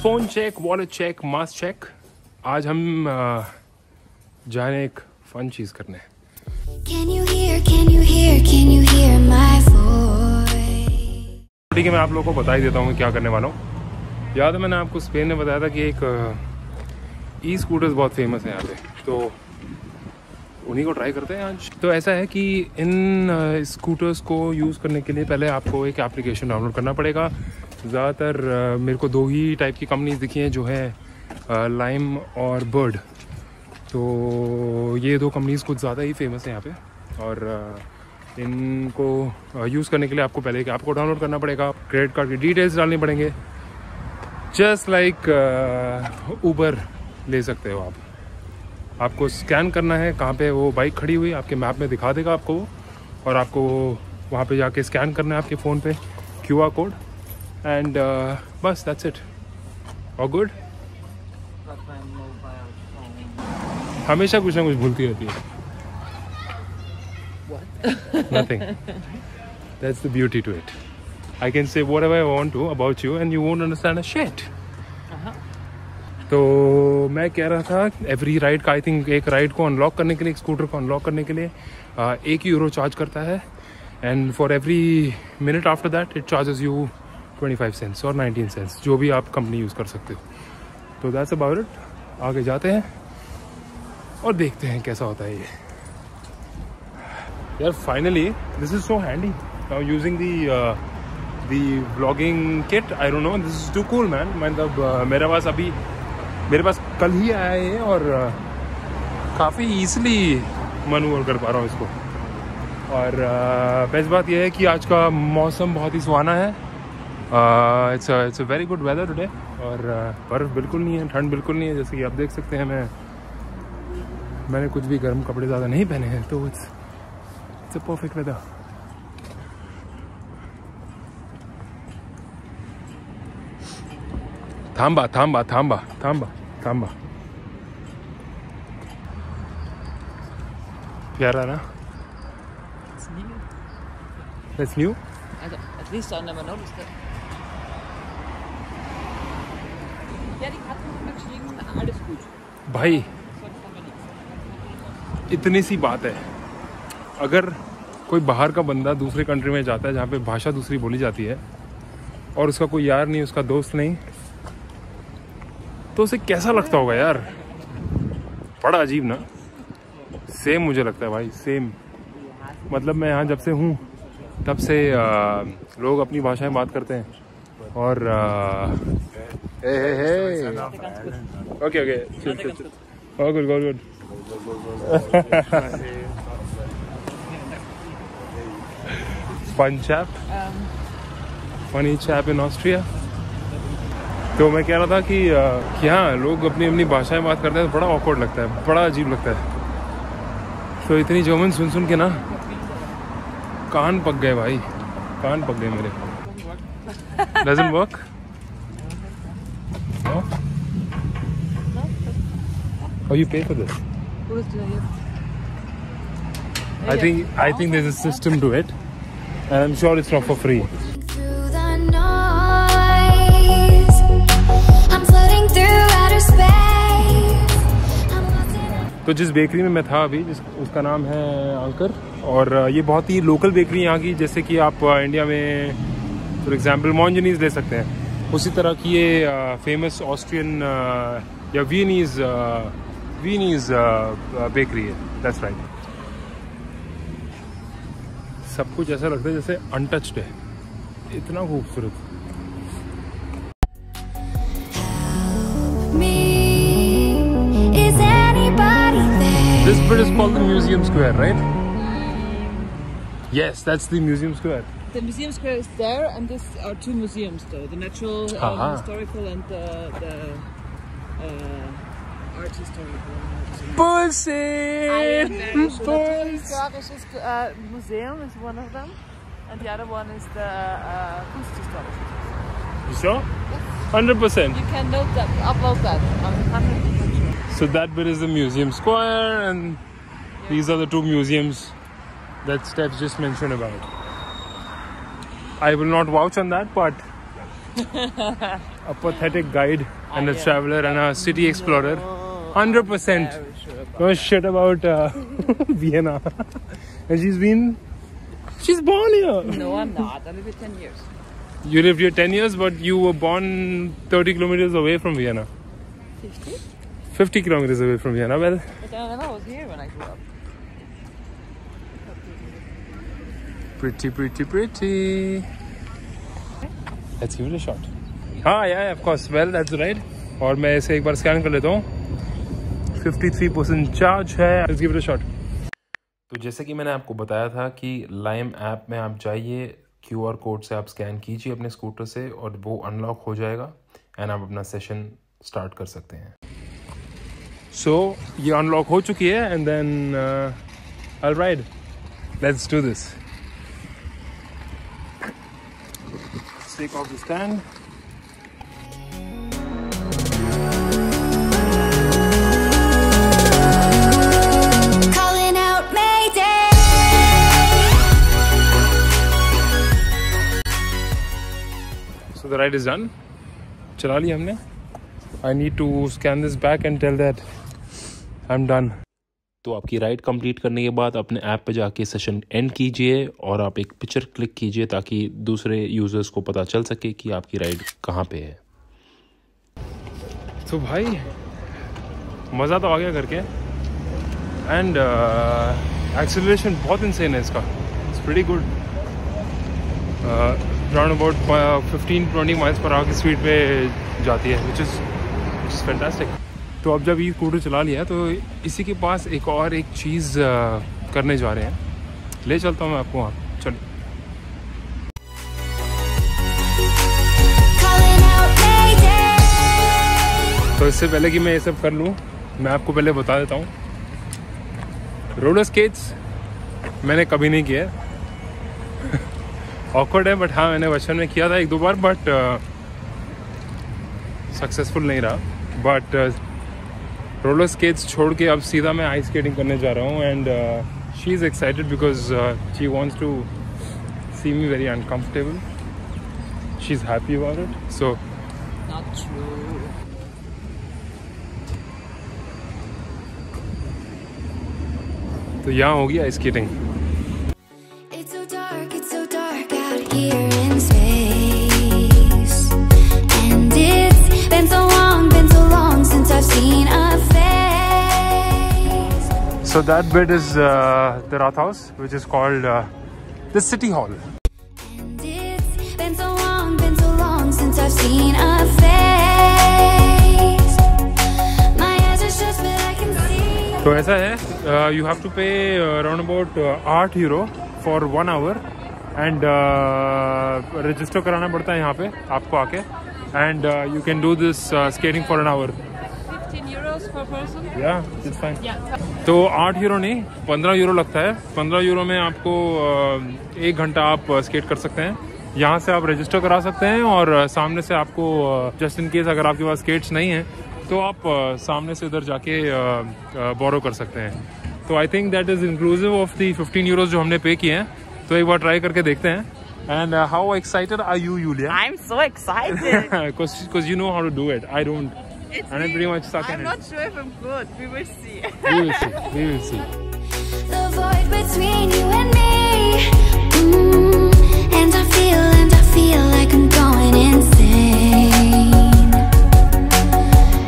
Phone check, wallet check, mask check. आज हम जा रहे हैं एक फन चीज़ करने। ठीक है, मैं आप लोगों को बता ही देता हूँ क्या करने वाला हूँ। याद है मैंने आपको स्पेन में बताया था कि एक ई स्कूटर्स बहुत फेमस है यहाँ पे, तो उन्हीं को ट्राई करते हैं आज। तो ऐसा है कि इन स्कूटर्स को यूज़ करने के लिए पहले आपको एक एप्लीकेशन डाउनलोड करना पड़ेगा। ज़्यादातर मेरे को 2 ही टाइप की कंपनीज दिखी हैं, जो है लाइम और बर्ड। तो ये 2 कंपनीज कुछ ज़्यादा ही फेमस हैं यहाँ पे, और इनको यूज़ करने के लिए आपको पहले एक ऐप को डाउनलोड करना पड़ेगा। क्रेडिट कार्ड की डिटेल्स डालनी पड़ेंगे, जस्ट लाइक ऊबर ले सकते हो आप। आपको स्कैन करना है कहाँ पे वो बाइक खड़ी हुई, आपके मैप में दिखा देगा आपको वो, और आपको वहाँ पे जाके स्कैन करना है आपके फ़ोन पे QR कोड, एंड बस दैट्स इट। और गुड। हमेशा कुछ ना कुछ भूलती रहती है। Nothing. That's the beauty to it. I can say whatever I want to about you and you won't understand a shit. तो मैं कह रहा था एवरी राइड का, आई थिंक एक राइड को अनलॉक करने के लिए, एक स्कूटर को अनलॉक करने के लिए €1 चार्ज करता है, and for every minute after that it charges you 25 cents और 19 सेंट्स, जो भी आप कंपनी यूज़ कर सकते हो। तो दैट्स अबाउट इट। आगे जाते हैं और देखते हैं कैसा होता है ये। यार finally this is so handy now using the vlogging kit. I don't know, this is too cool man. मतलब मेरे पास कल ही आया है ये, और काफ़ी ईजिली मैन्यूवर कर पा रहा हूँ इसको। और बेस्ट बात यह है कि आज का मौसम बहुत ही सुहाना है। It's a very good weather today, और बर्फ़ बिल्कुल नहीं है, ठंड बिल्कुल नहीं है। जैसे कि आप देख सकते हैं, मैंने कुछ भी गर्म कपड़े ज़्यादा नहीं पहने हैं, तो इट्स अ परफेक्ट वेदर। थांबा थांबा थांबा थांबा थांबा। प्यारा ना? That's new? At least I never noticed it. Ja, die Katzen fliegen, alles gut. भाई इतनी सी बात है, अगर कोई बाहर का बंदा दूसरे कंट्री में जाता है जहाँ पे भाषा दूसरी बोली जाती है, और उसका कोई यार नहीं, उसका दोस्त नहीं, तो उसे कैसा लगता होगा यार? बड़ा अजीब ना? सेम मुझे लगता है भाई, सेम। मतलब मैं यहाँ जब से हूँ तब से लोग अपनी भाषा में बात करते हैं, और okay good fun chap, funny chap in Austria. तो मैं कह रहा था कि हाँ, लोग अपनी अपनी भाषा में बात करते हैं तो बड़ा ऑकवर्ड लगता है, बड़ा अजीब लगता है। तो इतनी जर्मन सुन के ना कान पक गए भाई, कान पक गए मेरे। Doesn't work? No? Oh, you pay for this? I think there's a system to it, and I'm sure it's not for free. तो जिस बेकरी में मैं था अभी, उसका नाम है अंकर, और ये बहुत ही लोकल बेकरी यहाँ की। जैसे कि आप इंडिया में फॉर एग्जांपल मॉन्जनीज ले सकते हैं, उसी तरह की ये फेमस ऑस्ट्रियन या वियनीज बेकरी है। That's right. सब कुछ ऐसा लगता है जैसे अनटच्ड है, इतना खूबसूरत। This bit is called the Museum Square, right? Yes, that's the Museum Square. The Museum Square is there, and this are 2 museums though: the natural, historical, and the art historical. Bullshit! The Historisches Museum is one of them, and the other one is the Kunsthistorisches. You sure? Yes. 100%. You can note that, upload that. I'm 100% sure. So that bit is the Museum Square, and these are the 2 museums that Steph just mentioned about. I will not vouch on that, but a pathetic guide and a traveler and a city explorer. 100%. No shit about Vienna. And she's born here. No, I'm not. I lived here 10 years. You lived here 10 years, but you were born 30 kilometers away from Vienna. 50? 50 kilometers away from Vienna. Well, But I was here when I grew up. pretty. Let's give it a shot. हाँ, yeah, of course. Well, that's right. और मैं इसे एक बार scan कर लेता हूँ. 53% charge है. Let's give it a shot. तो जैसे कि मैंने आपको बताया था कि लाइम ऐप में आप जाइए, QR कोड से आप स्कैन कीजिए अपने स्कूटर से और वो अनलॉक हो जाएगा एंड आप अपना सेशन स्टार्ट कर सकते हैं. सो ये अनलॉक हो चुकी है and then I'll ride. Let's do this. Let's take off the stand. Calling out Mayday. So the ride is done. चला लिया हमने. I need to scan this back and tell that I'm done. तो आपकी ride complete करने के बाद अपने app पे जाके सेशन एंड कीजिए और आप एक पिक्चर क्लिक कीजिए ताकि दूसरे यूजर्स को पता चल सके कि आपकी राइड कहाँ पे है. तो भाई मज़ा तो आ गया करके एंड एक्सेलरेशन बहुत इंसेन है इसका. It's pretty good. Around about 15-20 miles per hour की स्पीड पे जाती है विच इज़ फैंटास्टिक. तो अब जब ये स्कूटर चला लिया तो इसी के पास एक चीज़ करने जा रहे हैं. ले चलता हूँ मैं आपको वहाँ. चलिए. तो इससे पहले कि मैं ये सब कर लूँ मैं आपको पहले बता देता हूँ रोलर स्केट्स मैंने कभी नहीं किया. ऑकवर्ड है बट हाँ मैंने बचपन में किया था 1-2 बार बट सक्सेसफुल नहीं रहा. बट रोलर स्केट्स छोड़ के अब सीधा मैं आइस स्केटिंग करने जा रहा हूँ and she is excited because she wants to see me very uncomfortable. She is happy about it. So Not true. तो यहाँ होगी ice skating. It's so dark out here in space. And it's been so long since I've seen a face. So that bit is the Rathaus, which is called the City Hall. And it's been so long since I've seen a face. My eyes are shut but I can see. तो ऐसा है, you have to pay around about 8 euro for 1 hour and register कराना पड़ता है यहाँ पे आपको आके and you can do this skating for an hour. 15 euros per person? Yeah, it's fine. Yeah. तो 8 यूरो नहीं 15 यूरो लगता है. 15 यूरो में आपको 1 घंटा आप स्केट कर सकते हैं. यहाँ से आप रजिस्टर करा सकते हैं और सामने से आपको जस्ट इन केस अगर आपके पास स्केट्स नहीं हैं तो आप सामने से इधर जाके बोरो कर सकते हैं. तो I think that is inclusive of the 15 euros जो हमने पे किए हैं. तो एक बार ट्राई करके देखते हैं. And how excited are you, Yulia? I'm so excited. Because you know how to do it. I don't. It's And I pretty much suck I'm in not sure if I'm good. We will see. We will see. We will see. The void between you and me. And I feel like I'm going insane.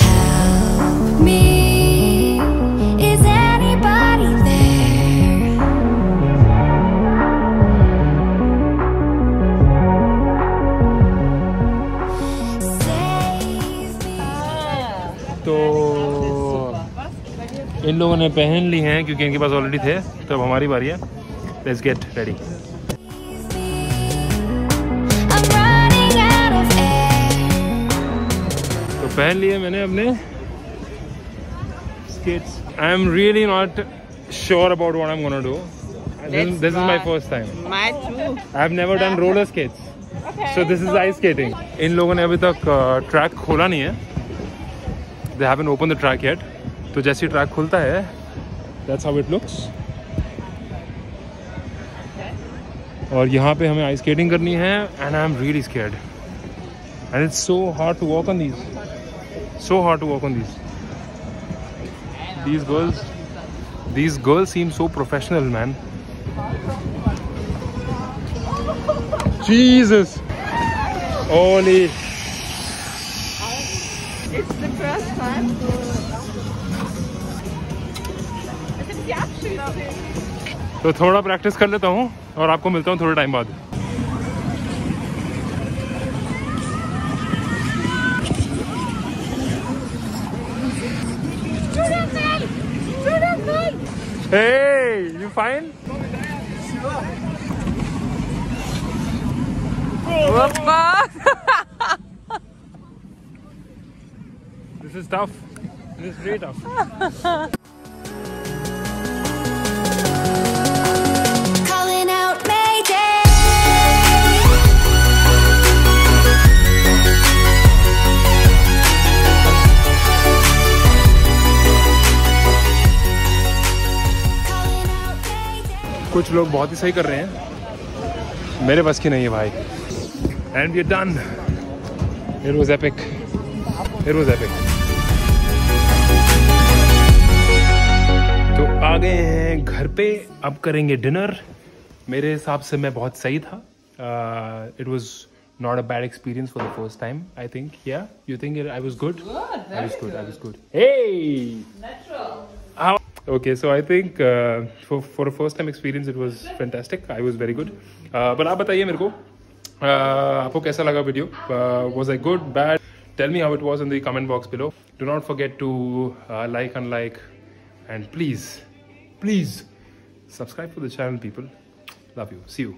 Help me. Is anybody there? Save me. तो इन लोगों ने पहन ली हैं क्योंकि इनके पास already थे. तो अब हमारी बारी है. Let's get ready. I'm running out of air. तो पहन लिए मैंने अपने skates. I am really not sure about what I am gonna do. This is my first time. My too. I have never done roller skates. Okay. So this is ice skating. इन लोगों ने अभी तक track खोला नहीं है. They haven't opened the track yet. तो जैसे track खुलता है, that's how it looks. और यहाँ पे हमें आइस स्केटिंग करनी है and I'm really scared. And it's so hard to walk on these. So hard to walk on these. These girls seem so professional, man. Jesus! Holy! It's the first time. तो थोड़ा practice कर लेता हूँ और आपको मिलता हूँ थोड़े टाइम बाद. Hey, you fine? This is tough. This is very tough. Calling out Mayday. Calling out Mayday. कुछ लोग बहुत ही सही कर रहे हैं, मेरे बस की नहीं है भाई. And we're done. It was epic. It was epic. तो आ गए हैं घर पे, अब करेंगे डिनर. मेरे हिसाब से मैं बहुत सही था. It was not a bad experience for the first time, I think. Yeah, you think I was good? I was good. I was good. Hey. Natural. Okay, so I think for a first time experience it was fantastic. I was very good. But आप बताइए मेरे को, आपको कैसा लगा video? Was I good, bad? Tell me how it was in the comment box below. Do not forget to like, unlike, and please subscribe to the channel, people. Love you. See you.